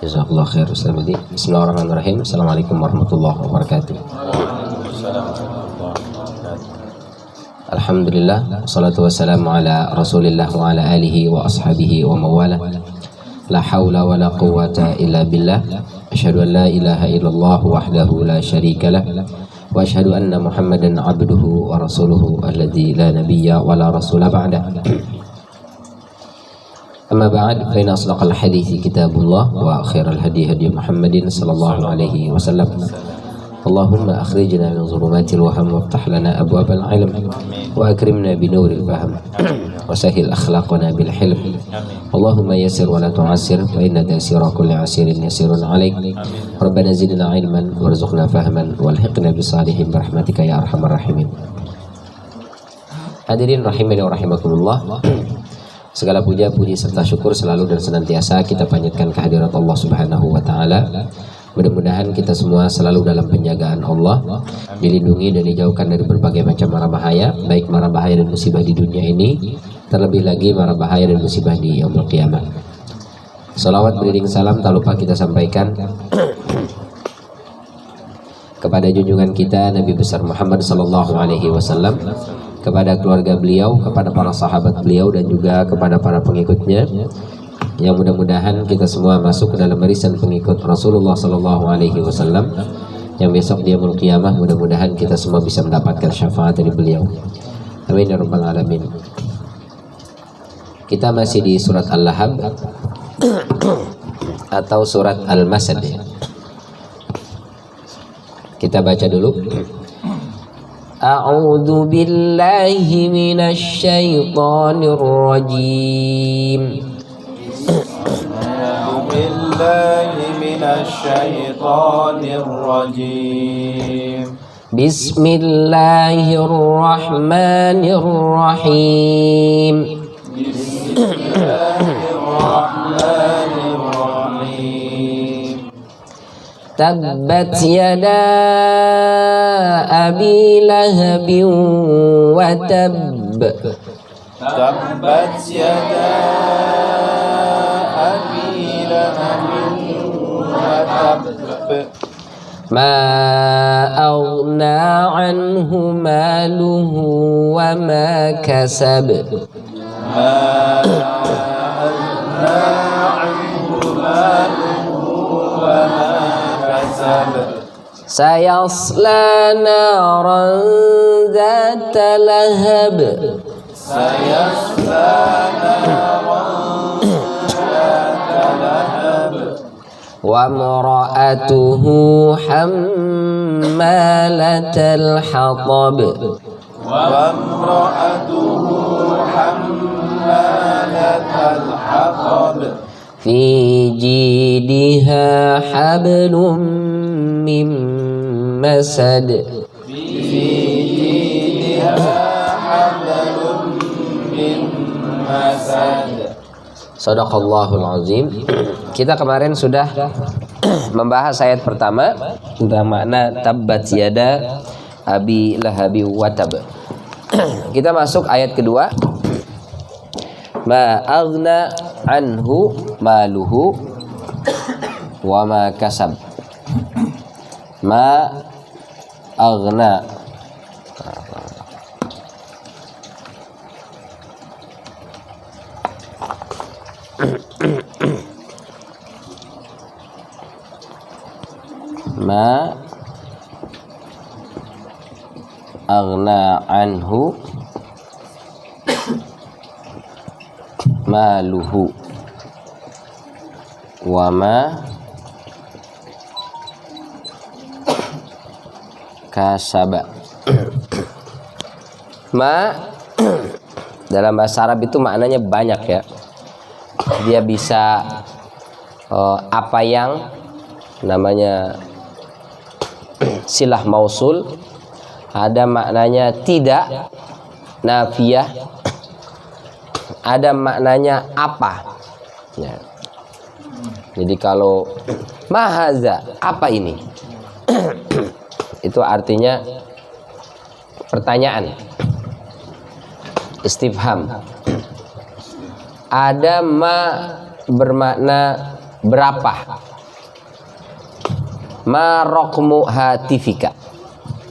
Jazakallah khair Ustaz Budi. Bismillahirrahmanirrahim. Assalamualaikum warahmatullahi wabarakatuh. Alhamdulillah, salatu wassalamu ala Rasulillah wa ala alihi wa ashabihi wa mawala. La haula wa la quwwata illa billah. Asyhadu an la ilaha illallah wahdahu la syarika lah. Wa asyhadu anna Muhammadan abduhu wa rasuluhu alladzi la nabiyya wa la rasula ba'da. Amma ba'd, fa inna asdaqal hadithi kitabullah wa khairal hadi hadi Muhammadin sallallahu alaihi wasallam. Allahumma akhrijna min zulumatil waham waftah lana abwabal ilm wa akrimna binuril fahm wa sahil akhlaqana bil hilm. Allahumma yassir wa la tu'assir wa inna taysira kulli asirin yasirun alaik. Rabbana zidna ilman warzuqna fahman walhiqna bisalihin birahmatika ya arhamar rahimin. Hadirin rahimani wa rahimakumullah. Segala puja, puji serta syukur selalu dan senantiasa kita panjatkan kehadirat Allah Subhanahu wa taala. Mudah-mudahan kita semua selalu dalam penjagaan Allah, dilindungi dan dijauhkan dari berbagai macam mara bahaya, baik mara bahaya dan musibah di dunia ini, terlebih lagi mara bahaya dan musibah di yaumul qiyamah. Salawat beriring salam tak lupa kita sampaikan kepada junjungan kita Nabi besar Muhammad sallallahu alaihi wasallam, kepada keluarga beliau, kepada para sahabat beliau dan juga kepada para pengikutnya. Yang mudah-mudahan kita semua masuk ke dalam barisan pengikut Rasulullah sallallahu alaihi wasallam yang besok di yaumul qiyamah mudah-mudahan kita semua bisa mendapatkan syafaat dari beliau. Amin ya rabbal alamin. Kita masih di surat Al-Lahab atau surat Al-Masad. Kita baca dulu. A'udzu billahi minasy syaithanir rajim. Bismillahirrahmanirrahim. Tabbat yada abi lahabin wa tabb. Tabbat yada abi lahabin wa tabb. Ma aghna anhu maluhu wa ma kasab. Ma aghna anhu maluhu wa ma sayasla naran dzata lahab. Sayasla naran dzata lahab. Wa imra'atuhu hammalatal hatab. Wa imra'atuhu hammalatal hatab. Fi jidha hablum min masad. Fi jidha hablum min masad. Shadaqallahul azim. Kita kemarin sudah membahas ayat pertama tentang makna tabbat yada abi lahabi wa tab. Kita masuk ayat kedua. Ma aghna anhu maluhu wa ma kasab. Ma aghna ma aghna anhu maluhu wa ma kasaba. Ma dalam bahasa Arab itu maknanya banyak ya. Dia bisa apa yang namanya silah mausul, ada maknanya tidak nafiyah, ada maknanya apa ya. Jadi kalau mahaza, apa ini? Itu artinya pertanyaan, istifham. Ada ma bermakna berapa? Ma raqmu hatifika.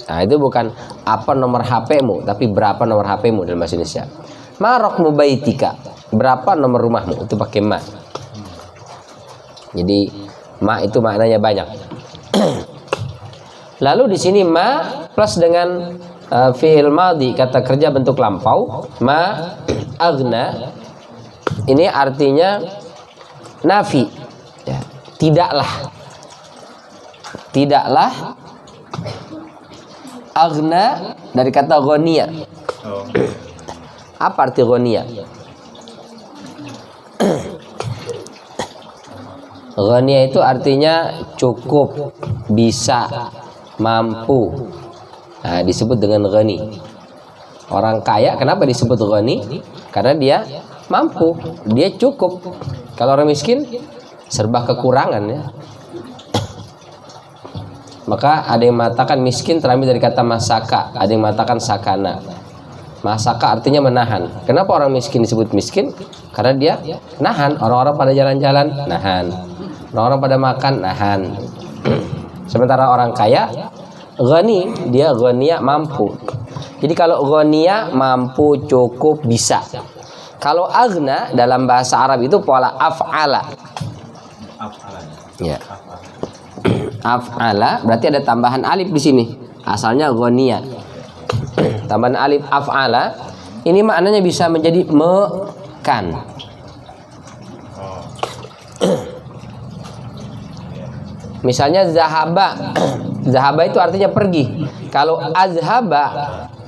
Nah, itu bukan apa nomor HP-mu, tapi berapa nomor HP-mu dalam bahasa Indonesia. Ma raqmu baitika, berapa nomor rumahmu, itu pakai ma. Jadi ma itu maknanya banyak. Lalu di sini ma plus dengan fi'il madhi, kata kerja bentuk lampau, ma aghna, ini artinya nafi, ya, tidaklah aghna dari kata ghaniya. Apa arti ghaniya? Ghaniya itu artinya cukup, bisa, mampu. Nah, disebut dengan ghani. Orang kaya kenapa disebut ghani? Karena dia mampu, dia cukup. Kalau orang miskin serba kekurangan, ya. Maka ada yang mengatakan miskin terambil dari kata masaka, ada yang mengatakan sakana. Masaka artinya menahan. Kenapa orang miskin disebut miskin? Karena dia nahan. Orang-orang pada jalan-jalan, nahan. Orang-orang pada makan, nahan. Sementara orang kaya, ghani, dia ghaniya, mampu. Jadi kalau ghaniya, mampu, cukup, bisa. Kalau aghna dalam bahasa Arab itu pola af'ala. Ya. Af'ala berarti ada tambahan alif di sini. Asalnya ghaniya. Tambahan alif af'ala ini maknanya bisa menjadi mekan. Misalnya zahaba. Zahaba itu artinya pergi. Kalau azhaba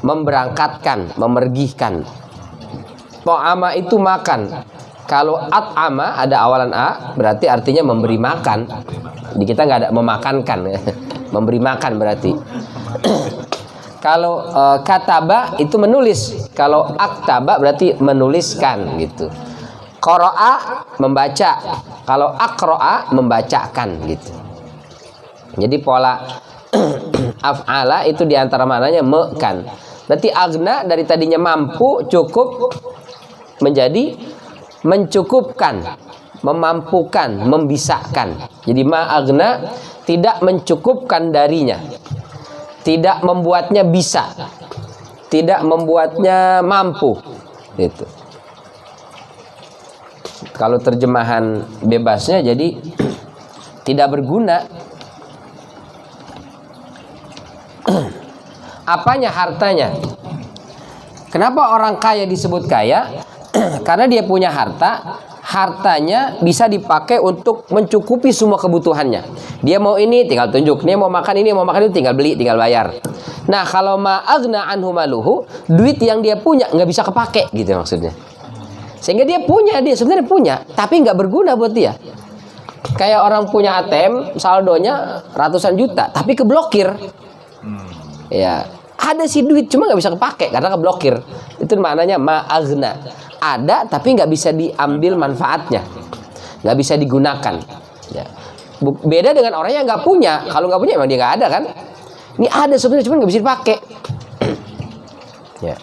memberangkatkan, memergikan. To'ama itu makan. Kalau at'ama ada awalan a berarti artinya memberi makan. Di kita nggak ada memakankan, ya. Memberi makan berarti. Kalau kataba itu menulis. Kalau aktaba berarti menuliskan gitu. Qara'a membaca. Kalau aqra'a membacakan gitu. Jadi pola af'ala itu diantara maknanya mekan. Berarti aghna dari tadinya mampu, cukup menjadi mencukupkan, memampukan, membisakan. Jadi ma'aghna tidak mencukupkan darinya, tidak membuatnya bisa, tidak membuatnya mampu. Gitu. Kalau terjemahan bebasnya jadi tidak berguna. Apanya? Hartanya. Kenapa orang kaya disebut kaya? Karena dia punya harta. Hartanya bisa dipakai untuk mencukupi semua kebutuhannya. Dia mau ini tinggal tunjuk, dia mau makan ini, mau makan itu tinggal beli, tinggal bayar. Nah, kalau ma'aghna anhu maluhu, duit yang dia punya nggak bisa kepake gitu maksudnya. Sehingga dia sebenarnya punya, tapi nggak berguna buat dia. Kayak orang punya ATM, saldonya ratusan juta, tapi keblokir. Ya, ada sih duit cuma nggak bisa kepake karena keblokir. Itu maknanya ma'aghna. Ada tapi nggak bisa diambil manfaatnya, nggak bisa digunakan. Ya. Beda dengan orang yang nggak punya. Kalau nggak punya emang dia nggak ada kan? Ini ada sebenarnya cuma nggak bisa dipakai. Ya.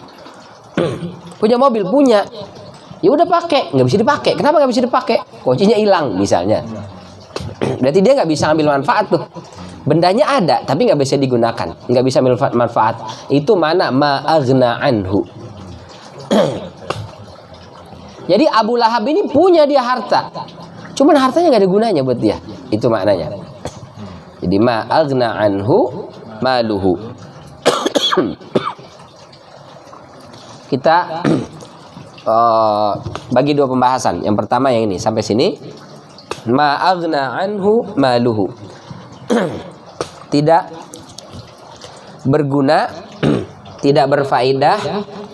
Punya mobil punya, ya udah pakai, nggak bisa dipakai. Kenapa nggak bisa dipakai? Kuncinya hilang misalnya. Berarti dia nggak bisa ambil manfaat tuh. Bendanya ada tapi nggak bisa digunakan, nggak bisa ambil manfaat. Itu mana ma'aghna anhu. Jadi Abu Lahab ini punya dia harta, cuman hartanya nggak ada gunanya buat dia. Itu maknanya. Jadi ma'aghna anhu maluhu. Kita bagi dua pembahasan. Yang pertama yang ini sampai sini. Ma'aghna anhu maluhu. Tidak berguna, tidak berfaedah,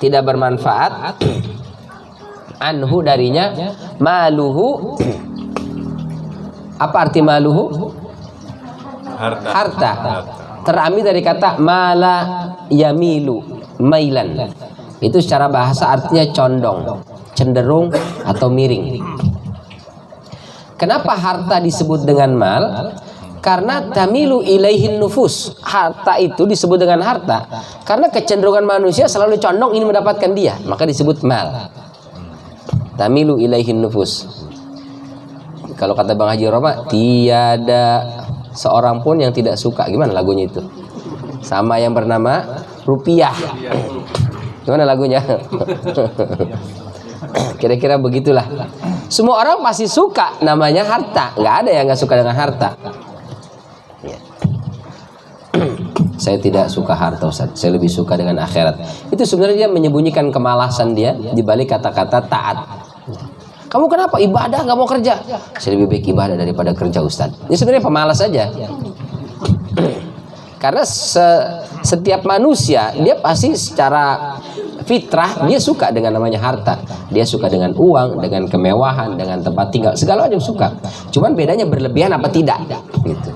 tidak bermanfaat. Anhu darinya, maluhu. Apa arti maluhu? Harta. Terambil dari kata mala yamilu, mailan. Itu secara bahasa artinya condong, cenderung atau miring. Kenapa harta disebut dengan mal? Karena tamilu ilaihin nufus. Harta itu disebut dengan harta karena kecenderungan manusia selalu condong ingin mendapatkan dia, maka disebut mal. Tamilu ilaihin nufus. Kalau kata Bang Haji Roma, tiada seorang pun yang tidak suka. Gimana lagunya itu? Sama yang bernama rupiah. Gimana lagunya? Kira-kira begitulah. Semua orang pasti suka namanya harta. Nggak ada yang nggak suka dengan harta. Ya. Saya tidak suka harta, Ustaz. Saya lebih suka dengan akhirat. Itu sebenarnya dia menyembunyikan kemalasan dia di balik kata-kata taat. Kamu kenapa ibadah nggak mau kerja? Saya lebih baik ibadah daripada kerja, Ustaz. Ini sebenarnya pemalas saja. Karena setiap manusia dia pasti secara fitrah dia suka dengan namanya harta. Dia suka dengan uang, dengan kemewahan, dengan tempat tinggal, segala macam suka. Cuman bedanya berlebihan apa tidak gitu.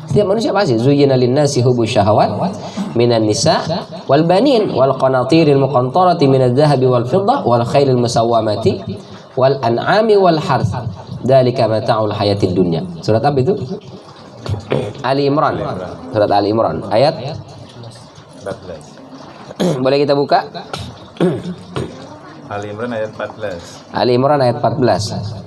Setiap manusia pasti zuyyina lin-nasi hubbush syahawat minan nisa wal banin wal qanatiril muqantarati minadh dhahabi wal fiddah wal khailil musawwamati wal an'ami wal harth. Dzalika mata'ul hayatid dunya. Surat apa itu? Ali Imran. Surat Ali Imran ayat 14. Boleh kita buka? Ali Imran ayat 14. Ali Imran ayat 14.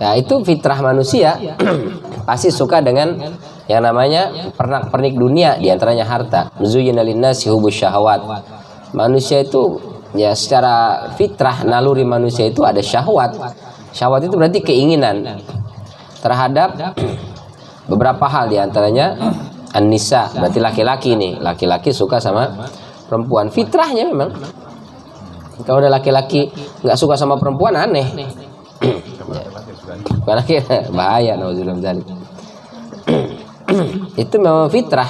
Nah, itu fitrah manusia pasti suka dengan yang namanya pernak-pernik dunia, diantaranya harta. Zuyyina lin-nasi hubbush syahawat. Manusia itu ya secara fitrah, naluri manusia itu ada syahwat. Syahwat itu berarti keinginan terhadap beberapa hal, diantaranya an-nisa, berarti laki-laki nih. Laki-laki suka sama perempuan, fitrahnya memang. Kalau ada laki-laki nggak suka sama perempuan, aneh. Bukan lagi bahaya, nauzubillah min dzalik. Itu memang fitrah.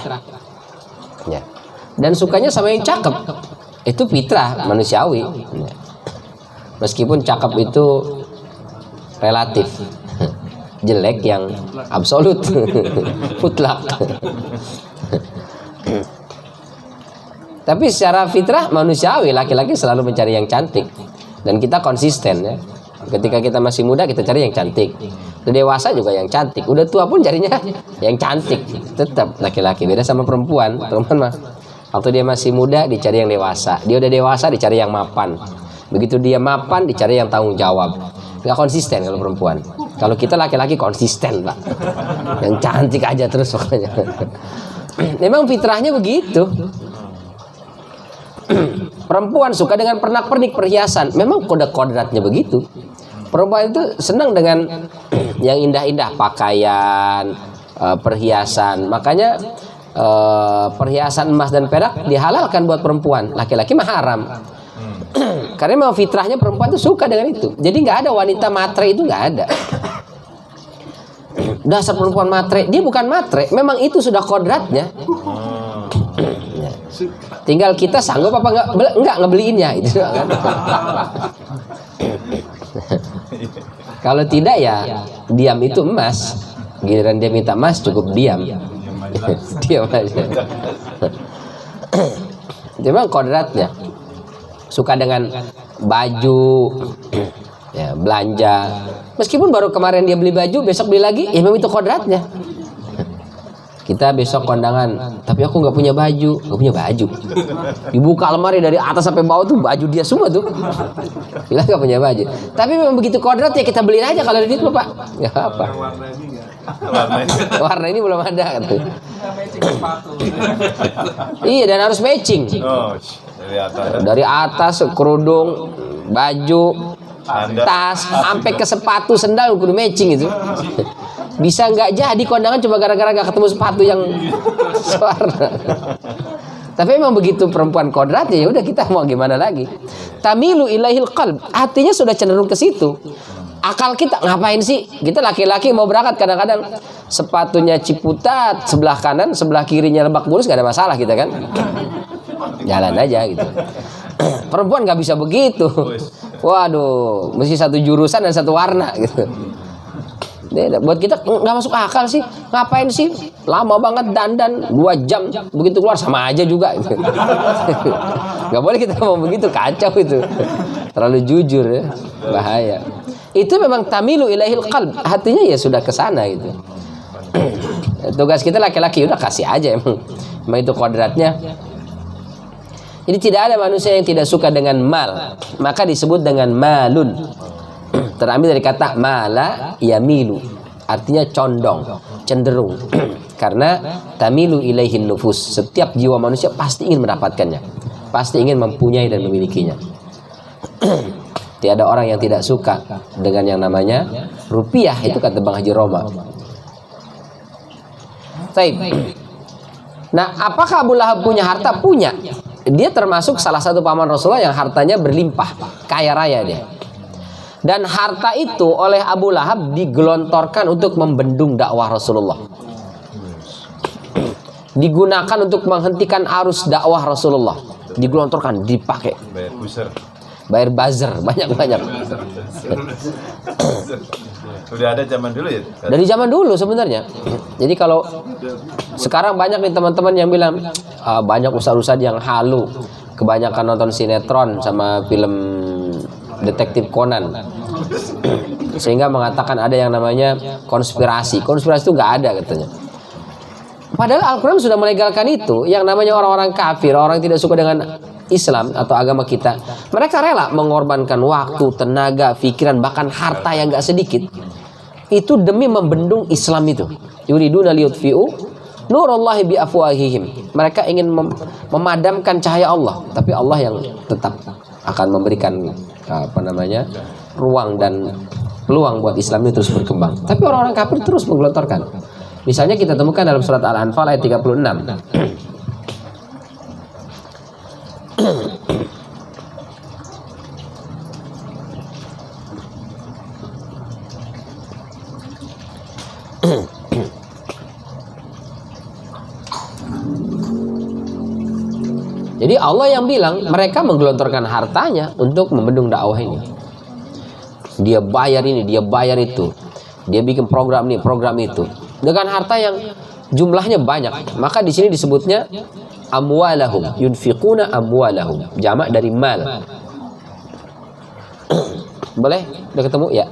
Ya. Dan sukanya sama yang cakep. Itu fitrah manusiawi. Ya. Meskipun cakep itu relatif. Jelek yang absolut. Mutlak. Tapi secara fitrah manusiawi, laki-laki selalu mencari yang cantik. Dan kita konsisten ya. Ketika kita masih muda kita cari yang cantik. Udah dewasa juga yang cantik. Udah tua pun carinya yang cantik. Tetap laki-laki, beda sama perempuan. Perempuan mah waktu dia masih muda dicari yang dewasa. Dia udah dewasa dicari yang mapan. Begitu dia mapan dicari yang tanggung jawab. Nggak konsisten kalau perempuan. Kalau kita laki-laki konsisten, Pak. Yang cantik aja terus pokoknya. Memang fitrahnya begitu. Perempuan suka dengan pernak-pernik perhiasan. Memang kode kodratnya begitu. Perempuan itu senang dengan yang indah-indah, pakaian, perhiasan. Makanya perhiasan emas dan perak dihalalkan buat perempuan. Laki-laki mah haram. Karena memang fitrahnya perempuan itu suka dengan itu. Jadi nggak ada wanita matre, itu nggak ada. Dasar perempuan matre, dia bukan matre. Memang itu sudah kodratnya. Tinggal kita sanggup apa enggak ngebeliinnya itu kan. Kalau tidak ya diam itu emas. Giliran dia minta emas cukup diam. Diam aja. Memang kodratnya. Suka dengan baju, ya, belanja. Meskipun baru kemarin dia beli baju, besok beli lagi, ya memang itu kodratnya. kita besok kondangan, tapi aku nggak punya baju. Dibuka lemari dari atas sampai bawah tuh baju dia semua tuh. Bilang nggak punya baju. Tapi memang begitu kodrat ya, kita beliin aja kalau ada duit Bapak. Ya apa? Warna ini belum ada kan tuh. Iya, dan harus matching. Oh, Dari atas kerudung, baju, tas, sampai ke sepatu, sendal kudu matching itu. Bisa nggak jadi kondangan cuma gara-gara nggak ketemu sepatu yang sewarna. Tapi memang begitu perempuan kodrat ya udah, kita mau gimana lagi. Tamilu ilaihil qalb, hatinya sudah cenderung ke situ. Akal kita ngapain sih? Kita laki-laki mau berangkat kadang-kadang sepatunya Ciputat sebelah kanan, sebelah kirinya Lebak Bulus, gak ada masalah kita kan. Jalan aja gitu. Perempuan nggak bisa begitu. Waduh, mesti satu jurusan dan satu warna gitu. Buat kita nggak masuk akal sih, ngapain sih lama banget dandan 2 jam, begitu keluar sama aja juga gitu. Nggak boleh kita ngomong begitu, kacau itu, terlalu jujur ya, bahaya. Itu memang tamilu ilaihil qalb, hatinya ya sudah ke sana gitu. Tugas kita laki-laki udah kasih aja, emang itu kodratnya. Jadi tidak ada manusia yang tidak suka dengan mal, maka disebut dengan malun. Terambil dari kata mala yamilu, artinya condong, cenderung. Karena tamilu ilaihin nufus, setiap jiwa manusia pasti ingin mendapatkannya, pasti ingin mempunyai dan memilikinya. Tiada orang yang tidak suka dengan yang namanya rupiah, itu kata Bang Haji Roma. Baik. Nah, apakah Abu Lahab punya harta? Punya. Dia termasuk salah satu paman Rasulullah yang hartanya berlimpah, kaya raya dia. Dan harta itu oleh Abu Lahab digelontorkan untuk membendung dakwah Rasulullah. Digunakan untuk menghentikan arus dakwah Rasulullah. Digelontorkan, dipakai. Bayar buzzer, banyak-banyak. Udah ada zaman dulu ya? Dari zaman dulu sebenarnya. Jadi kalau sekarang banyak nih teman-teman yang bilang banyak ustadz-ustadz yang halu, kebanyakan nonton sinetron sama film Detektif Conan, sehingga mengatakan ada yang namanya konspirasi. Konspirasi itu nggak ada katanya. Padahal Al-Quran sudah melegalkan itu. Yang namanya orang-orang kafir, orang yang tidak suka dengan Islam atau agama kita, mereka rela mengorbankan waktu, tenaga, pikiran, bahkan harta yang nggak sedikit, itu demi membendung Islam itu. Yuriduna liyutfi'u nurullahi bi afwahihim. Mereka ingin memadamkan cahaya Allah, tapi Allah yang tetap akan memberikan ruang dan peluang buat Islam ini terus berkembang. Tapi orang-orang kafir terus menggelontorkan. Misalnya kita temukan dalam surat Al-Anfal ayat 36. Jadi Allah yang bilang mereka menggelontorkan hartanya untuk membendung dakwah ini. Dia bayar ini, dia bayar itu. Dia bikin program ini, program itu. Dengan harta yang jumlahnya banyak. Maka di sini disebutnya amwalahum, yunfiquna amwalahum. Jamak dari mal. Boleh? Udah ketemu? Ya.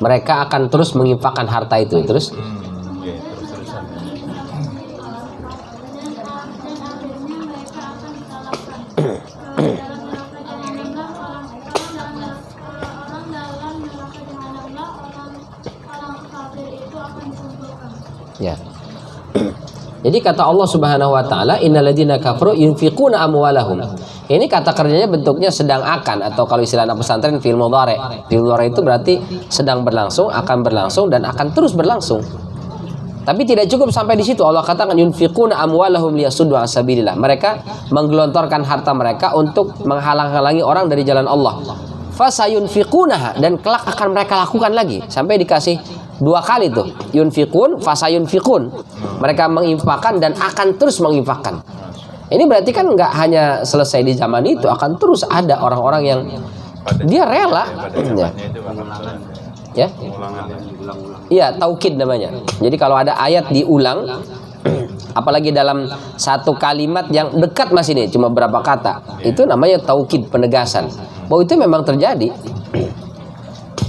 Mereka akan terus menginfakkan harta itu terus. Ya. Jadi kata Allah Subhanahu wa taala, innalladzina kafaru yunfiquna amwalahum. Ini kata kerjanya bentuknya sedang akan, atau kalau istilah anak pesantren fi'il mudhari'. Fi'il mudhari' itu berarti sedang berlangsung, akan berlangsung, dan akan terus berlangsung. Tapi tidak cukup sampai di situ. Allah katakan yunfiquna amwalahum liyasuddu an sabilillah. Mereka menggelontorkan harta mereka untuk menghalang-halangi orang dari jalan Allah. Fasayunfiqunaha, dan kelak akan mereka lakukan lagi. Sampai dikasih 2 kali tuh. Yunfiqun, fasayunfiqun. Mereka menginfakkan dan akan terus menginfakkan. Ini berarti kan nggak hanya selesai di zaman itu, akan terus ada orang-orang yang dia rela. Ya. Iya, taukid namanya. Jadi kalau ada ayat diulang, apalagi dalam satu kalimat yang dekat mas ini cuma berapa kata, itu namanya taukid, penegasan bahwa itu memang terjadi.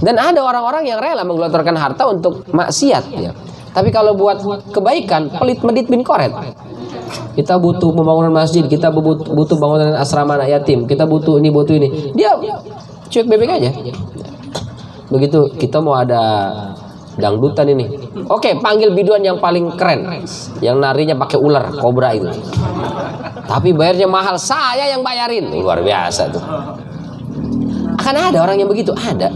Dan ada orang-orang yang rela menggelontorkan harta untuk maksiat ya. Tapi kalau buat kebaikan, pelit medit bin koret. Kita butuh pembangunan masjid, kita butuh bangunan asrama anak yatim, kita butuh ini, butuh ini. Dia cuek bebek aja. Begitu kita mau ada dangdutan ini, oke, panggil biduan yang paling keren, yang narinya pakai ular kobra itu, tapi bayarnya mahal, saya yang bayarin. Luar biasa tuh. Akan ada orang yang begitu, ada.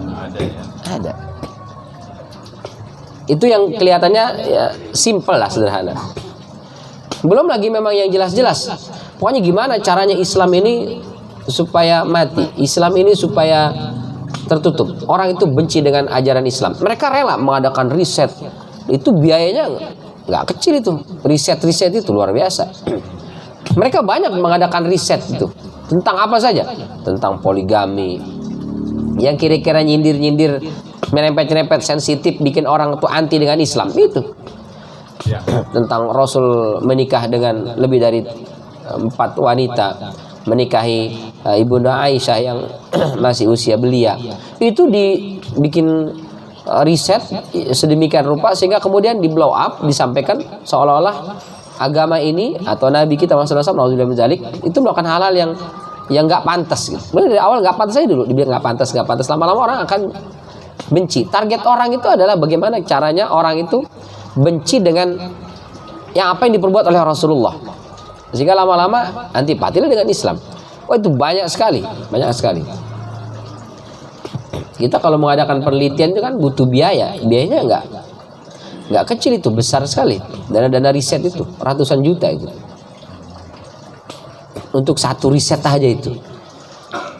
Itu yang kelihatannya ya, simple lah, sederhana. Belum lagi memang yang jelas-jelas. Pokoknya gimana caranya Islam ini supaya mati, Islam ini supaya tertutup. Orang itu benci dengan ajaran Islam. Mereka rela mengadakan riset. Itu biayanya nggak kecil itu. Riset itu luar biasa. Mereka banyak mengadakan riset itu. Tentang apa saja? Tentang poligami. Yang kira-kira nyindir-nyindir, merempet-merempet, sensitif, bikin orang itu anti dengan Islam. Itu. Tentang Rasul menikah dengan lebih dari 4 wanita. Menikahi Ibunda Aisyah yang masih usia belia. Itu dibikin riset sedemikian rupa sehingga kemudian di blow up, disampaikan seolah-olah agama ini atau Nabi kita Muhammad SAW itu melakukan hal-hal yang nggak pantas gitu. Dari awal nggak pantas aja dulu, dibilang nggak pantas. Lama-lama orang akan benci. Target orang itu adalah bagaimana caranya orang itu benci dengan yang apa yang diperbuat oleh Rasulullah. Sehingga lama-lama antipati dengan Islam. Oh, itu banyak sekali. Kita kalau mengadakan penelitian itu kan butuh biaya. Biayanya nggak kecil itu, besar sekali. Dana riset itu ratusan juta itu. Untuk satu riset aja itu.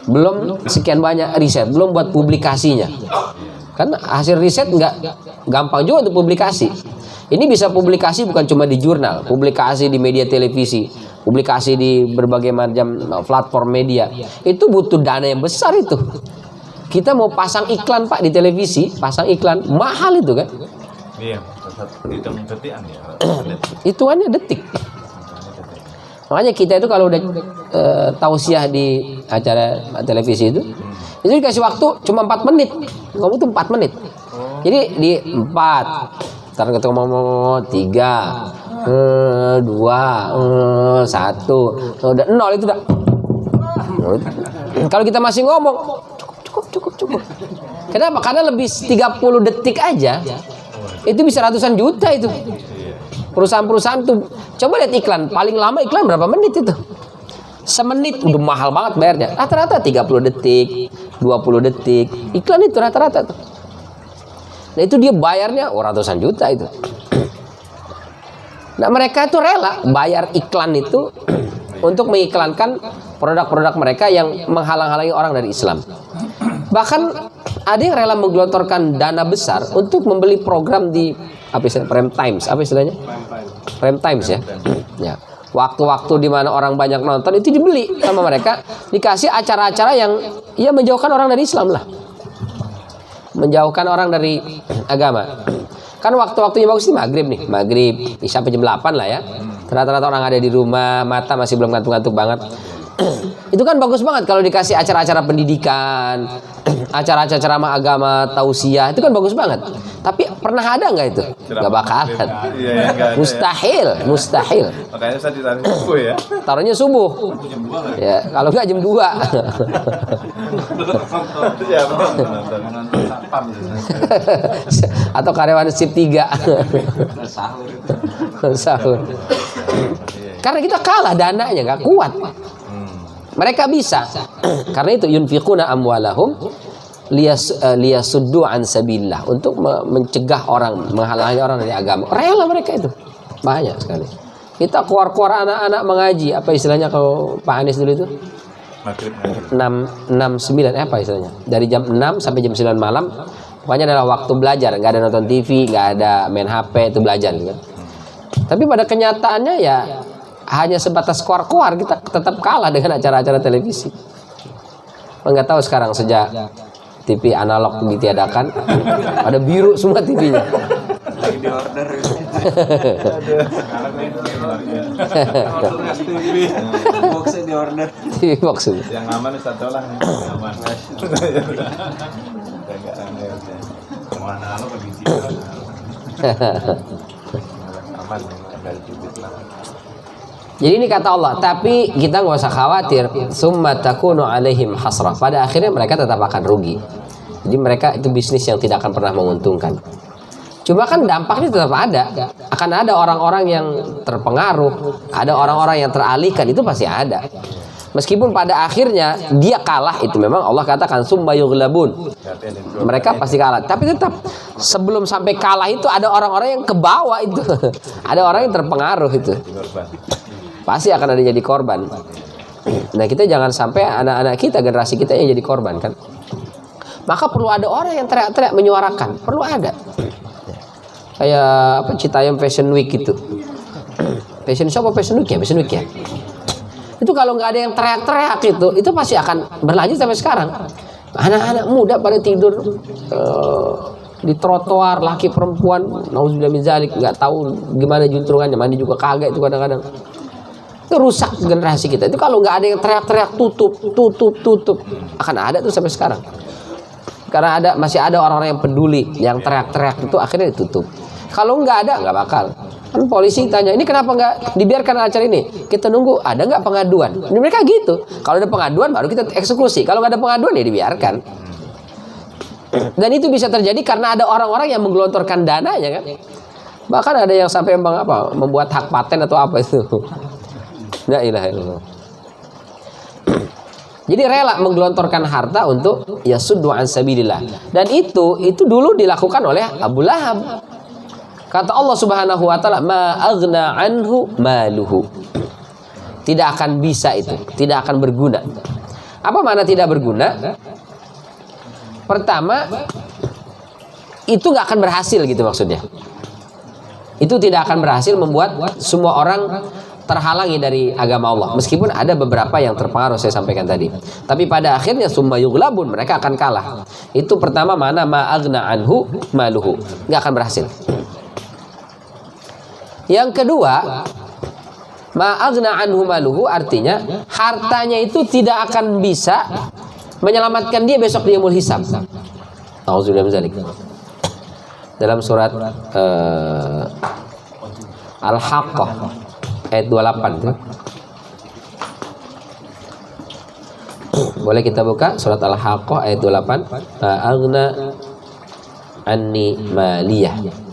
Belum sekian banyak riset, belum buat publikasinya. Kan hasil riset nggak gampang juga untuk publikasi. Ini bisa publikasi bukan cuma di jurnal, publikasi di media televisi, publikasi di berbagai macam platform media. Itu butuh dana yang besar itu. Kita mau pasang iklan Pak di televisi, pasang iklan, mahal itu kan? Iya, hitung detikan ya. Hitungannya detik. Makanya kita itu kalau udah tausiah di acara televisi itu dikasih waktu cuma 4 menit. Kamu tuh 4 menit. Jadi di 4 sekarang kita ngomong 3, 2, 1, udah 0 itu dah. Kalau kita masih ngomong cukup. Kenapa? Karena lebih 30 detik aja itu bisa ratusan juta itu. Perusahaan-perusahaan tuh coba lihat iklan, paling lama iklan berapa menit itu? Semenit udah mahal banget bayarnya. Rata-rata 30 detik, 20 detik. Iklan itu rata-rata tuh. Nah itu dia bayarnya ratusan juta itu. Nah mereka itu rela bayar iklan itu untuk mengiklankan produk-produk mereka yang menghalang-halangi orang dari Islam. Bahkan ada yang rela menggelontorkan dana besar untuk membeli program di Prime Times, apa istilahnya? Prime Times ya. Ya. Waktu-waktu di mana orang banyak nonton itu dibeli sama mereka, dikasih acara-acara yang ya menjauhkan orang dari Islam lah. Menjauhkan orang dari agama. Kan waktu-waktunya bagus di maghrib nih. Maghrib, sampai jam 8 lah ya. Rata-rata orang ada di rumah, mata masih belum ngantuk-ngantuk banget. Itu kan bagus banget kalau dikasih acara-acara pendidikan, acara-acara ceramah agama, tausiah, itu kan bagus banget. Tapi pernah ada nggak itu? Nggak bakalan. Mustahil. Makanya saya ditaruh subuh ya. Taruhnya subuh. Ya, kalau nggak jam 2. Ya, atau karyawan shift 3. Sahur. Karena kita kalah dananya, nggak kuat. Mereka bisa. Karena itu yunfiquna amwalahum liyasuddu an sabilillah, untuk mencegah orang, menghalangi orang dari agama. Rela mereka itu. Banyak sekali. Kita keluar-keluar anak-anak mengaji, apa istilahnya kalau Pak Anies dulu itu? Maghrib. 9 apa istilahnya? Dari jam 6 sampai jam 9 malam. Pokoknya adalah waktu belajar, nggak ada nonton TV, nggak ada main HP, itu belajar gitu kan. Tapi pada kenyataannya ya hanya sebatas keluar-keluar, kita tetap kalah dengan acara-acara televisi. Nggak tahu sekarang sejak TV analog ditiadakan, ada biru semua TV-nya. Lagi di order. Boxnya di order. TV box itu. Yang aman satu lah, yang aman. Enggak aneh. Mana lo begitu. Aman dari cubit lah. Jadi ini kata Allah, tapi kita nggak usah khawatir. Summa takunu alaihim hasrah. Pada akhirnya mereka tetap akan rugi. Jadi mereka itu bisnis yang tidak akan pernah menguntungkan. Cuma kan dampaknya tetap ada. Akan ada orang-orang yang terpengaruh, ada orang-orang yang teralihkan, itu pasti ada. Meskipun pada akhirnya dia kalah, itu memang Allah katakan summa yughlabun. Mereka pasti kalah. Tapi tetap sebelum sampai kalah itu ada orang-orang yang ke bawah itu. Ada orang yang terpengaruh itu. Pasti akan ada jadi korban. Nah, kita jangan sampai anak-anak kita, generasi kita yang jadi korban kan. Maka perlu ada orang yang teriak-teriak menyuarakan, perlu ada. Kayak apa, Citayam Fashion Week gitu. Fashion Show apa Fashion Week ya? Fashion Week ya. Itu kalau nggak ada yang teriak-teriak itu pasti akan berlanjut sampai sekarang. Anak-anak muda pada tidur di trotoar, laki perempuan, nauzubillah min zalik, nggak tahu gimana juntrungannya, mandi juga kagak itu kadang-kadang. Itu rusak generasi kita. Itu kalau nggak ada yang teriak-teriak tutup, akan ada tuh sampai sekarang. Karena masih ada orang-orang yang peduli, yang teriak-teriak itu akhirnya ditutup. Kalau nggak ada, nggak bakal. Kan polisi tanya, ini kenapa nggak dibiarkan acara ini? Kita nunggu, ada nggak pengaduan? Ini mereka gitu. Kalau ada pengaduan baru kita eksekusi. Kalau nggak ada pengaduan ya dibiarkan. Dan itu bisa terjadi karena ada orang-orang yang menggelontorkan dananya kan. Bahkan ada yang sampai membuat hak paten atau apa itu. La ilaha illallah. Jadi rela menggelontorkan harta untuk yasuddu an sabilillah. Dan itu dulu dilakukan oleh Abu Lahab. Kata Allah Subhanahu wa taala, "Ma aghna anhu maluhu." Tidak akan bisa itu, tidak akan berguna. Apa makna tidak berguna? Pertama, itu nggak akan berhasil gitu maksudnya. Itu tidak akan berhasil membuat semua orang terhalangi dari agama Allah. Meskipun ada beberapa yang terpengaruh, saya sampaikan tadi. Tapi pada akhirnya summa yughlabun, mereka akan kalah. Itu pertama mana ma aghna anhu maluhu. Nggak akan berhasil. Yang kedua, ma aghna anhu maluhu artinya hartanya itu tidak akan bisa menyelamatkan dia besok di yaumul hisab. Auzubillahi min dzalik. Dalam surat Al-Haqqah ayat 28 itu. Boleh kita buka surat Al-Haqqah ayat 28. Aghna anni maliyah.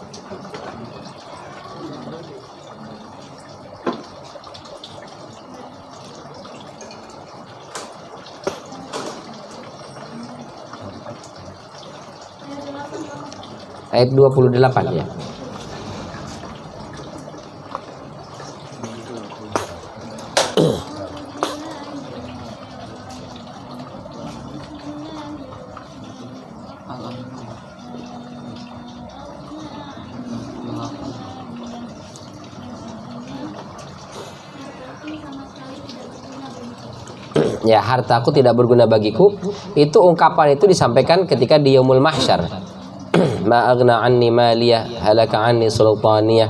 Ayat 28 ya. Ya, hartaku tidak berguna bagiku. Itu ungkapan itu disampaikan ketika di yaumul mahsyar. Ma aghna anni maliyah halaka anni sultaniyah.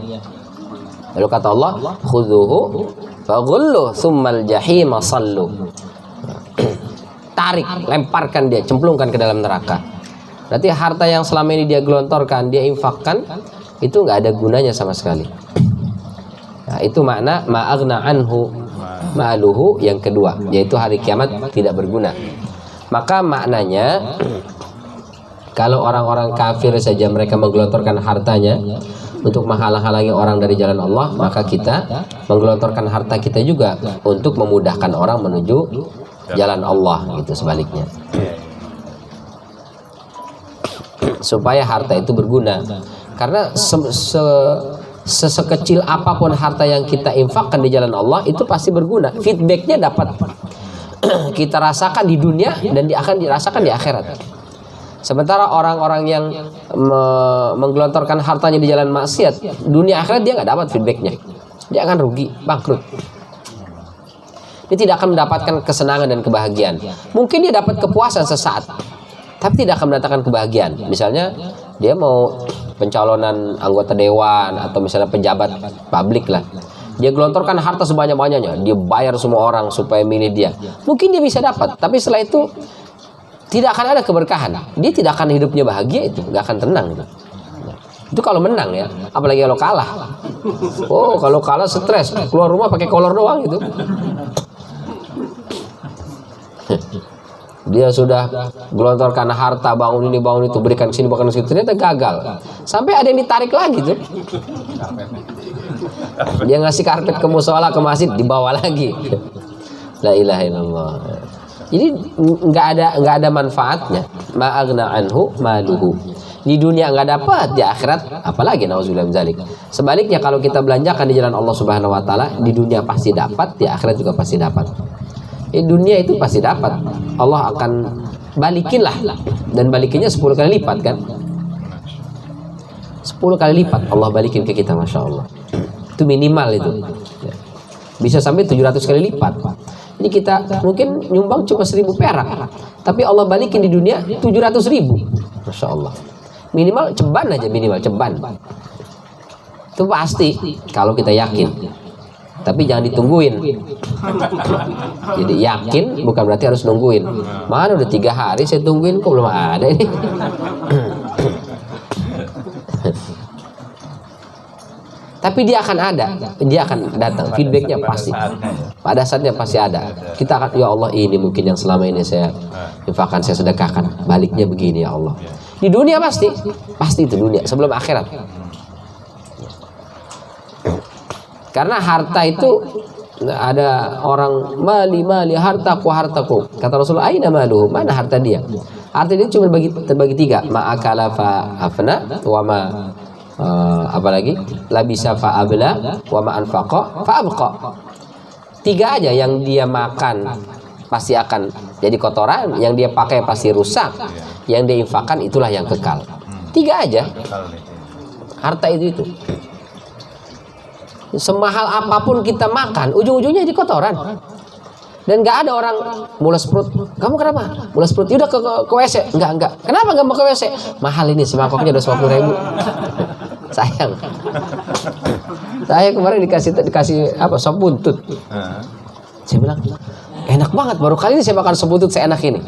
Lalu kata Allah, khudhuhu faghullu tsummal jahim sallu. Tarik, lemparkan dia, cemplungkan ke dalam neraka. Berarti harta yang selama ini dia gelontorkan, dia infakkan, itu nggak ada gunanya sama sekali. Nah, itu makna ma aghna anhu maluhu yang kedua, yaitu hari kiamat tidak berguna. Maka maknanya kalau orang-orang kafir saja mereka menggelontorkan hartanya untuk menghalang-halangi orang dari jalan Allah, maka kita menggelontorkan harta kita juga untuk memudahkan orang menuju jalan Allah, gitu sebaliknya. supaya harta itu berguna. Karena sekecil apapun harta yang kita infakkan di jalan Allah itu pasti berguna. Feedbacknya dapat kita rasakan di dunia dan akan dirasakan di akhirat. Sementara orang-orang yang menggelontorkan hartanya di jalan maksiat, dunia akhirat dia nggak dapat feedbacknya. Dia akan rugi, bangkrut. Dia tidak akan mendapatkan kesenangan dan kebahagiaan. Mungkin dia dapat kepuasan sesaat, tapi tidak akan mendatangkan kebahagiaan. Misalnya dia mau pencalonan anggota dewan atau misalnya pejabat publik lah. Dia gelontorkan harta sebanyak-banyaknya, dia bayar semua orang supaya milih dia. Mungkin dia bisa dapat, tapi setelah itu tidak akan ada keberkahan. Dia tidak akan hidupnya bahagia, itu nggak akan tenang gitu. Itu kalau menang ya, apalagi kalau kalah. Oh, kalau kalah stres, keluar rumah pakai kolor doang gitu. Dia sudah gelontorkan harta, bangun ini bangun itu, berikan sini bahkan situ, ternyata gagal. Sampai ada yang ditarik lagi tuh. Dia ngasih karpet ke musola, ke masjid, dibawa lagi. La ilaha illallah. Jadi nggak ada manfaatnya. Ma'agna anhu maluhu. Di dunia nggak dapat, di akhirat apalagi, nauzubillah min dzalik. Sebaliknya kalau kita belanjakan di jalan Allah Subhanahu wa taala, di dunia pasti dapat, di akhirat juga pasti dapat. Di dunia itu pasti dapat. Allah akan balikin lah, dan balikinnya 10 kali lipat kan. 10 kali lipat Allah balikin ke kita, Masya Allah. Itu minimal itu. Bisa sampai 700 kali lipat. Ini kita mungkin nyumbang cuma 1000 perak, tapi Allah balikin di dunia 700.000. Masya Allah. Minimal ceban aja, minimal ceban. Itu pasti kalau kita yakin. Tapi jangan ditungguin. Jadi yakin bukan berarti harus nungguin. Mana udah 3 hari saya tungguin kok belum ada ini. Tapi dia akan ada, dia akan datang. Feedbacknya pasti. Pada saatnya pasti ada. Kita akan, ya Allah, ini mungkin yang selama ini saya infakkan, saya sedekahkan, baliknya begini ya Allah. Di dunia pasti itu dunia sebelum akhirat. Karena harta itu, ada orang mali hartaku. Kata Rasulullah, aina maluhu, mana harta dia? Harta dia cuma terbagi 3. Ma'akala fa afna wa ma apalagi labisa fa abla wa ma anfaqa fa abqa. 3 aja, yang dia makan pasti akan jadi kotoran, yang dia pakai pasti rusak, yang dia infakkan itulah yang kekal. 3 aja. Harta itu. Semahal apapun kita makan, ujung-ujungnya jadi kotoran. Dan nggak ada orang mules perut. Kamu kenapa? Mules perut. Udah ke WC. Enggak. Kenapa nggak mau ke WC? Mahal ini, semangkoknya udah 50.000. Sayang. Saya kemarin dikasih apa? Sop buntut. Saya bilang, enak banget. Baru kali ini saya makan sop buntut seenak ini.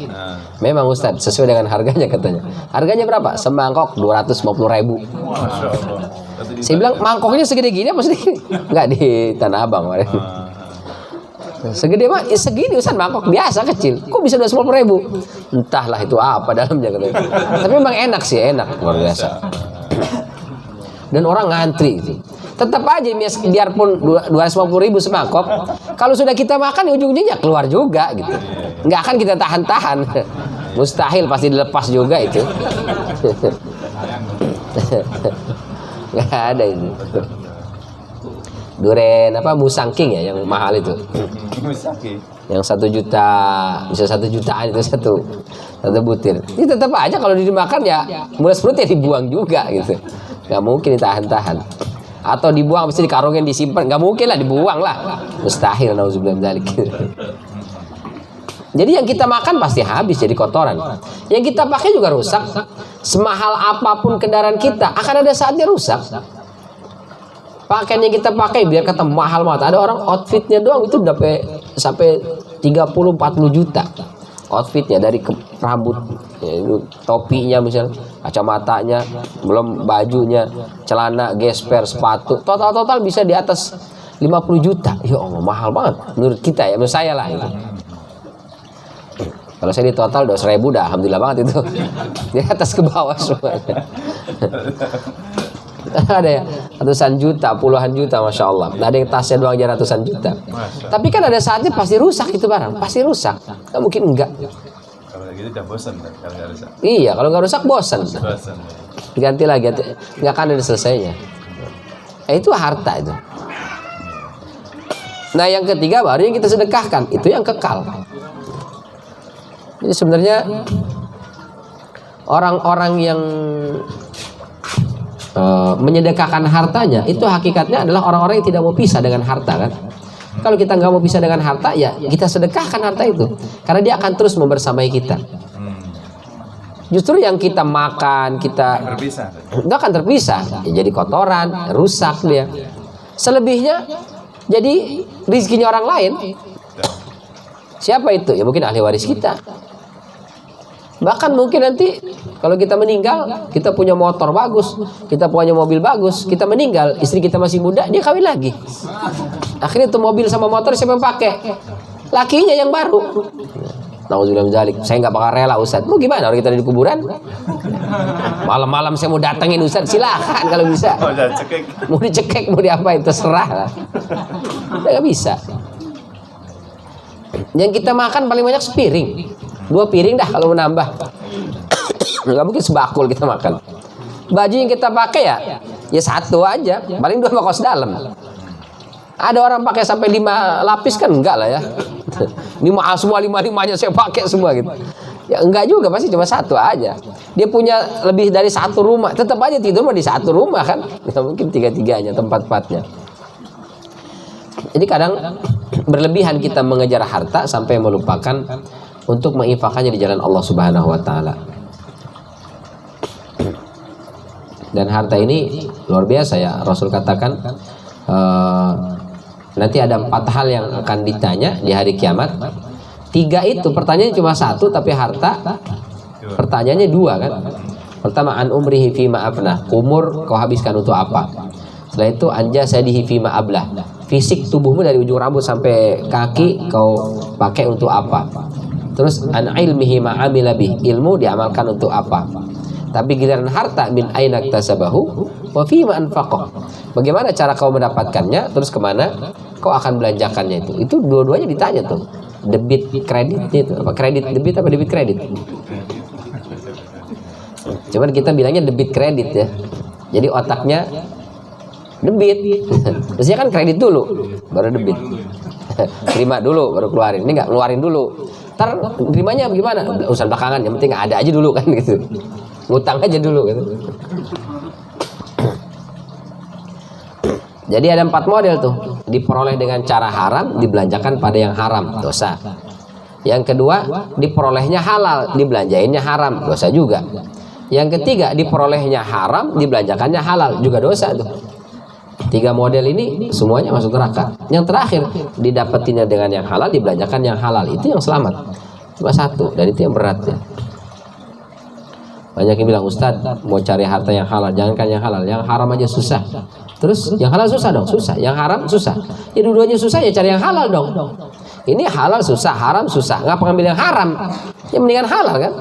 Memang Ustadz, sesuai dengan harganya katanya. Harganya berapa? Semangkok 250.000. Saya bilang, mangkoknya segede gini apa segede? Enggak, di Tanah Abang kemarin. Segede mah, segini Ustaz, mangkok biasa kecil. Kok bisa 250.000? Entahlah itu apa dalamnya katanya. Tapi memang enak sih, enak luar biasa. Dan orang ngantri itu. Tetap aja biarpun 250.000 semangkok, kalau sudah kita makan ujung-ujungnya keluar juga gitu. Nggak akan kita tahan-tahan. Mustahil, pasti dilepas juga itu. Nggak ada ini. Duren apa musangking ya yang mahal itu. Yang 1 juta, bisa 1 jutaan itu satu butir. Ini tetap aja kalau dimakan ya mules perut ya dibuang juga gitu. Nggak mungkin ditahan-tahan. Atau dibuang mesti dikarungin, disimpan, nggak mungkin lah, dibuang lah. Mustahil, nauzubillah min dzalik. Jadi yang kita makan pasti habis jadi kotoran. Yang kita pakai juga rusak. Semahal apapun kendaraan kita akan ada saatnya rusak. Pakaian yang kita pakai biar kata mahal banget. Ada orang outfitnya doang itu dapat sampai 30-40 juta. Outfitnya dari rambut, ya, topinya misalnya, kacamatanya, belum bajunya, celana, gesper, sepatu, total bisa di atas 50 juta. Ya Allah, mahal banget menurut kita ya, menurut saya lah itu. Kalau saya di total 200.000 dah, alhamdulillah banget itu. Di atas ke bawah semuanya. Ada ya ratusan juta, puluhan juta, masya Allah. Ada yang tasnya doang aja ratusan juta. Tapi kan ada saatnya pasti rusak itu barang, pasti rusak. Nggak mungkin enggak. Kalau Kalau gitu udah bosan kan kalau nggak rusak. Iya, kalau nggak rusak bosan. Bosan. Ganti lagi, nggak akan ada selesainya. Itu harta itu. Nah yang ketiga baru yang kita sedekahkan, itu yang kekal. Jadi sebenarnya orang-orang yang menyedekahkan hartanya itu hakikatnya adalah orang-orang yang tidak mau pisah dengan harta kan. Kalau kita nggak mau pisah dengan harta, ya kita sedekahkan harta itu, karena dia akan terus membersamai kita. Justru yang kita makan, kita Berpisah. nggak akan terpisah, ya, jadi kotoran, rusak dia. Selebihnya jadi rezekinya orang lain. Siapa itu? Ya mungkin ahli waris kita. Bahkan mungkin nanti kalau kita meninggal, kita punya motor bagus, kita punya mobil bagus, kita meninggal, istri kita masih muda, dia kawin lagi. Akhirnya itu mobil sama motor siapa yang pakai? Lakinya yang baru. Nauzubillah min dzalik. Saya nggak bakal rela Ustaz. Mau gimana orang kita di kuburan? Malam-malam saya mau datengin Ustaz, silakan kalau bisa. Oh, udah cekek. Mau dicekek, mau diapain, terserah lah. Nggak bisa. Yang kita makan paling banyak sepiring, 2 piring dah kalau menambah. Nggak mungkin sebakul kita makan. Baju yang kita pakai ya 1 aja, paling 2 sama kaos dalam. Ada orang pakai sampai 5 lapis kan enggak lah ya. Ini mahal semua, 5-5-nya saya pakai semua gitu. Ya enggak juga, pasti cuma 1 aja. Dia punya lebih dari 1 rumah, tetap aja tidur mah di 1 rumah kan. Nggak mungkin 3-3-nya tempat-tempatnya. Jadi kadang berlebihan kita mengejar harta sampai melupakan untuk menginfakannya di jalan Allah Subhanahu wa taala. Dan harta ini luar biasa ya. Rasul katakan nanti ada 4 hal yang akan ditanya di hari kiamat. 3 itu pertanyaannya cuma 1, tapi harta pertanyaannya 2 kan. Pertama, an umrihi fima afnah, umur kau habiskan untuk apa. Setelah itu anja sadihi fima ablah, fisik tubuhmu dari ujung rambut sampai kaki kau pakai untuk apa. Terus an ilmihi ma amila bih, ilmu diamalkan untuk apa. Tapi giliran harta, min aina tasabahu wa fima anfaqah, bagaimana cara kau mendapatkannya, terus kemana kau akan belanjakannya. Itu dua-duanya ditanya tuh. Debit kreditnya itu apa, kredit debit apa debit kredit. Cuman kita bilangnya debit kredit ya. Jadi otaknya debit. Biasanya kan kredit dulu baru debit. Terima dulu baru keluarin. Ini enggak ngeluarin dulu. Ntar terimanya gimana? Urusan belakangan, yang penting ada aja dulu kan gitu. Ngutang aja dulu gitu. Jadi ada 4 model tuh. Diperoleh dengan cara haram, dibelanjakan pada yang haram, dosa. Yang kedua, diperolehnya halal, dibelanjainnya haram, dosa juga. Yang ketiga, diperolehnya haram, dibelanjakannya halal, juga dosa tuh. 3 model ini semuanya masuk neraka. Yang terakhir, didapetinnya dengan yang halal, dibelanjakan yang halal, itu yang selamat. Cuma 1, dan itu yang berat ya. Banyak yang bilang, Ustaz mau cari harta yang halal, jangankan yang halal, yang haram aja susah. Terus yang halal susah dong, susah. Yang haram susah. Ya dua-duanya susah, ya cari yang halal dong. Ini halal susah, haram susah. Ngapa ngambil yang haram? Ya mendingan halal kan.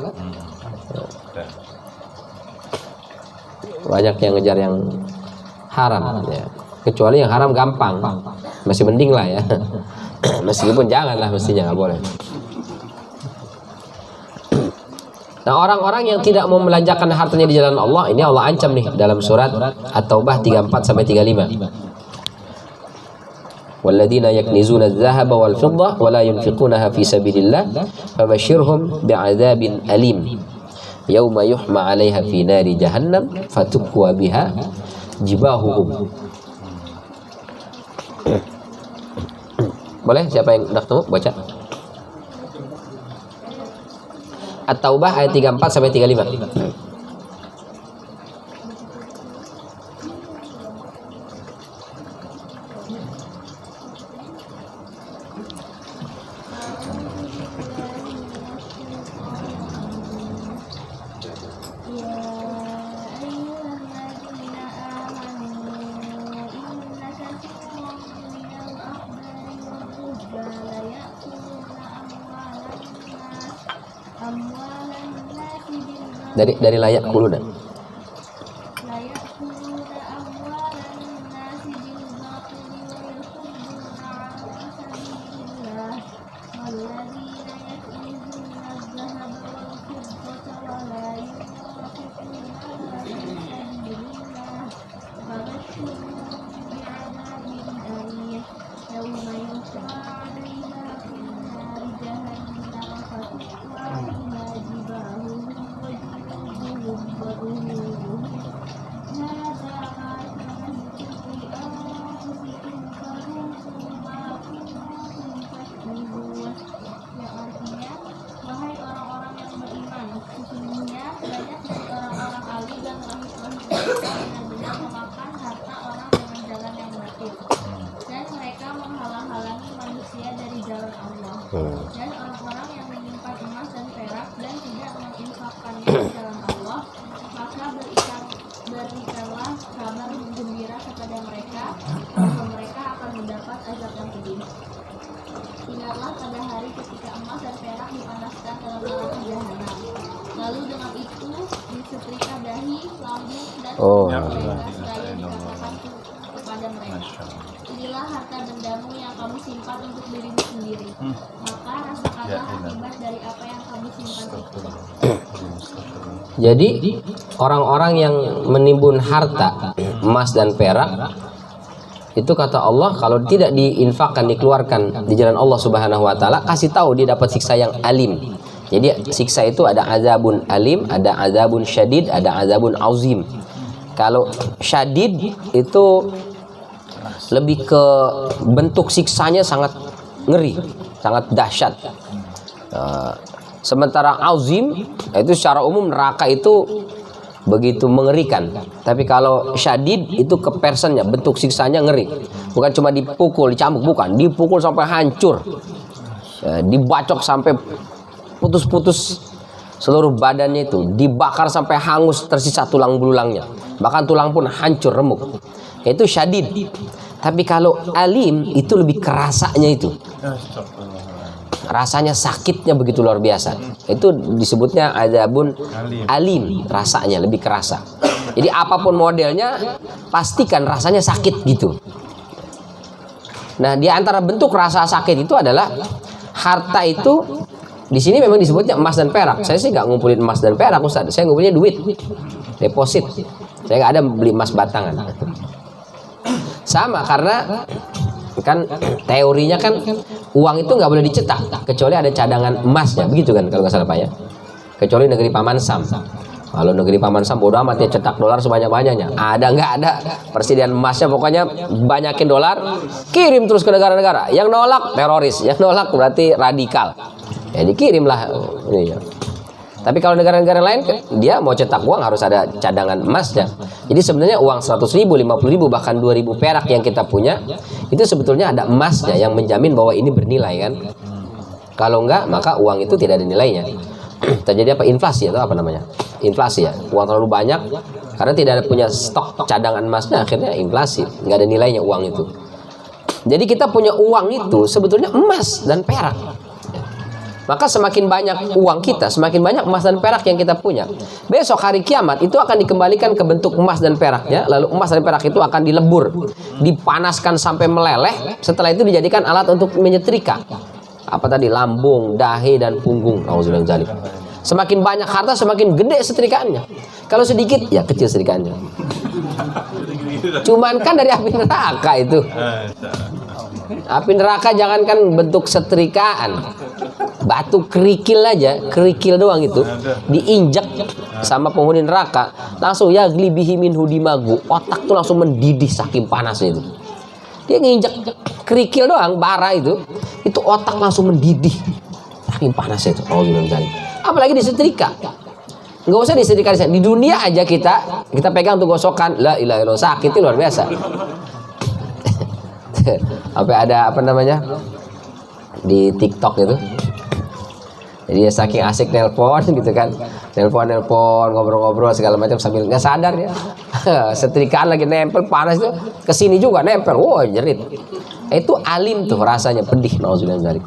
Banyak yang ngejar yang haram ya. Kecuali yang haram gampang, masih mending lah ya. Meskipun janganlah, mestinya nggak boleh. Nah, orang-orang yang tidak mau membelanjakan hartanya di jalan Allah, ini Allah ancam nih dalam surat At-Taubah 34-35. Walladzina yaknizuna adh-dhahaba wal fiddah wa la yunfiqunaha fi sabilillah fabashshirhum bi'adzabin alim yauma yuhma 'alaiha fi nari jahannam fatukwa biha jibahuhum. Boleh, siapa yang udah ketemu baca? At-Taubah ayat 34-35. Dari layak kuluna. Dan orang-orang yang menyimpan emas dan perak dan tidak menginfakkannya di jalan Allah, maka berikanlah kabar gembira kepada mereka bahwa mereka akan mendapat azab yang pedih. Ingatlah pada hari ketika emas dan perak dipanaskan dalam neraka jahanam. Lalu dengan itu disetrika dahi, lambung, dan mereka seraya dikatakan kepada mereka, inilah harta bendamu yang kamu simpan untuk dirimu sendiri. Maka rasakanlah akibat dari apa yang kamu simpan itu. Jadi orang-orang yang menimbun harta emas dan perak itu kata Allah kalau tidak diinfakkan, dikeluarkan di jalan Allah Subhanahu wa taala, kasih tahu dia dapat siksa yang alim. Jadi siksa itu ada azabun alim, ada azabun syadid, ada azabun azim. Kalau syadid itu lebih ke bentuk siksanya sangat ngeri, sangat dahsyat. Sementara azim itu secara umum neraka itu begitu mengerikan. Tapi kalau syadid itu ke personnya, bentuk siksanya ngeri. Bukan cuma dipukul, dicambuk, bukan. Dipukul sampai hancur, dibacok sampai putus-putus seluruh badannya itu, dibakar sampai hangus tersisa tulang belulangnya, bahkan tulang pun hancur remuk. Itu syadid. Tapi kalau alim itu lebih kerasanya itu, rasanya sakitnya begitu luar biasa. Itu disebutnya azabun alim, rasanya lebih kerasa. Jadi apapun modelnya pastikan rasanya sakit gitu. Nah, di antara bentuk rasa sakit itu adalah harta itu. Di sini memang disebutnya emas dan perak. Saya sih nggak ngumpulin emas dan perak, Ustaz. Saya ngumpulinnya duit, deposit. Saya nggak ada beli emas batangan. Sama karena kan teorinya kan uang itu nggak boleh dicetak kecuali ada cadangan emasnya, begitu kan kalau nggak salah Pak ya. Kecuali negeri Paman Sam. Kalau negeri Paman Sam bodoh amat ya, cetak dolar sebanyak-banyaknya. Ada nggak ada persediaan emasnya, pokoknya banyakin dolar, kirim terus ke negara-negara. Yang nolak teroris, yang nolak berarti radikal. Ya dikirimlah ini ya. Tapi kalau negara-negara lain dia mau cetak uang harus ada cadangan emasnya. Jadi sebenarnya uang 100.000, 50.000, bahkan 2.000 perak yang kita punya itu sebetulnya ada emasnya yang menjamin bahwa ini bernilai kan. Kalau enggak maka uang itu tidak ada nilainya. Terjadi apa? Inflasi atau apa namanya? Inflasi ya. Uang terlalu banyak karena tidak ada punya stok cadangan emasnya, akhirnya inflasi, nggak ada nilainya uang itu. Jadi kita punya uang itu sebetulnya emas dan perak. Maka semakin banyak uang kita, semakin banyak emas dan perak yang kita punya. Besok hari kiamat itu akan dikembalikan ke bentuk emas dan peraknya. Lalu emas dan perak itu akan dilebur, dipanaskan sampai meleleh. Setelah itu dijadikan alat untuk menyetrika. Apa tadi? Lambung, dahi, dan punggung. Nauzubillah min dzalik. Semakin banyak harta, semakin gede setrikaannya. Kalau sedikit, ya kecil setrikaannya. Cuman kan dari api neraka itu. Api neraka jangankan bentuk setrikaan, batu kerikil aja, kerikil doang itu diinjak sama penghuni neraka, langsung ya glibihi minhu dimagu, otak tuh langsung mendidih saking panasnya itu. Dia nginjak kerikil doang, bara itu otak langsung mendidih saking panasnya itu. Apalagi disetrika, nggak usah disetrika di dunia aja kita pegang tuh gosokan, la ilaha illallah, sakitnya luar biasa. Sampai ada apa namanya di TikTok itu, jadi saking asik nelpon gitu kan, nelpon ngobrol-ngobrol segala macam sambil nggak sadar ya setrikaan lagi nempel panas itu kesini juga nempel, wow jerit. Itu alim tuh rasanya pedih. Nauzubillah min dzalik.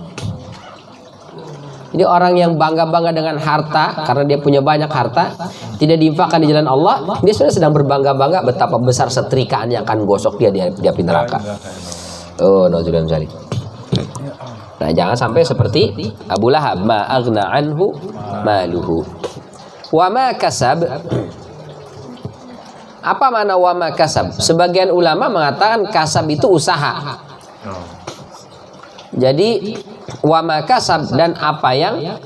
Jadi orang yang bangga-bangga dengan harta karena dia punya banyak harta, tidak diinfakkan di jalan Allah, dia sudah sedang berbangga-bangga betapa besar setrikaan yang akan gosok dia di api neraka. Oh, nauzubillah min dzalik. Nah, jangan sampai seperti Abu Lahab, ma aghna anhu maluhu wa ma kasab. Apa makna wa ma kasab? Sebagian ulama mengatakan kasab itu usaha. Jadi wa ma kasab dan apa yang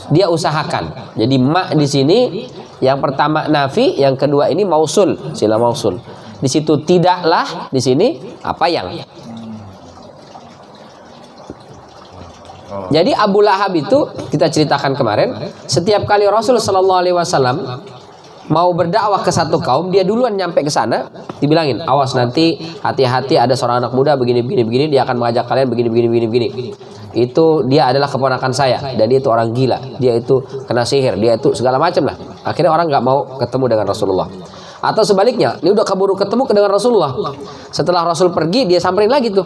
dia usahakan. Jadi ma di sini yang pertama nafi, yang kedua ini mausul, sila mausul. Di situ tidaklah, di sini apa yang. Jadi Abu Lahab itu kita ceritakan kemarin, setiap kali Rasul Shallallahu Alaihi Wasallam mau berdakwah ke satu kaum, dia duluan nyampe ke sana, dibilangin, awas nanti hati-hati ada seorang anak muda begini, dia akan mengajak kalian begini. itu dia adalah keponakan saya dan dia itu orang gila, dia itu kena sihir, dia itu segala macam lah. Akhirnya orang nggak mau ketemu dengan Rasulullah. Atau sebaliknya, dia udah keburu ketemu dengan Rasulullah. Setelah Rasul pergi, dia samperin lagi tuh.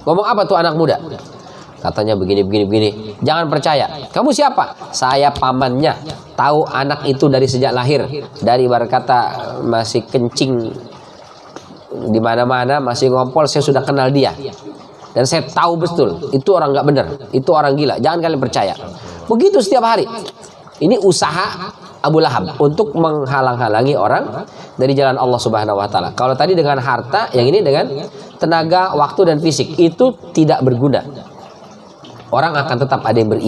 Ngomong apa tuh anak muda? Katanya begini. Jangan percaya. Kamu siapa? Saya pamannya. Tahu anak itu dari sejak lahir. Dari ibarat kata masih kencing di mana-mana, masih ngompol, saya sudah kenal dia. Dan saya tahu betul, itu orang nggak benar, itu orang gila. Jangan kalian percaya. Begitu setiap hari. Ini usaha Abu Lahab untuk menghalang-halangi orang dari jalan Allah Subhanahu wa taala. Kalau tadi dengan harta, yang ini dengan tenaga, waktu dan fisik, itu tidak berguna. Orang akan tetap ada yang beriman.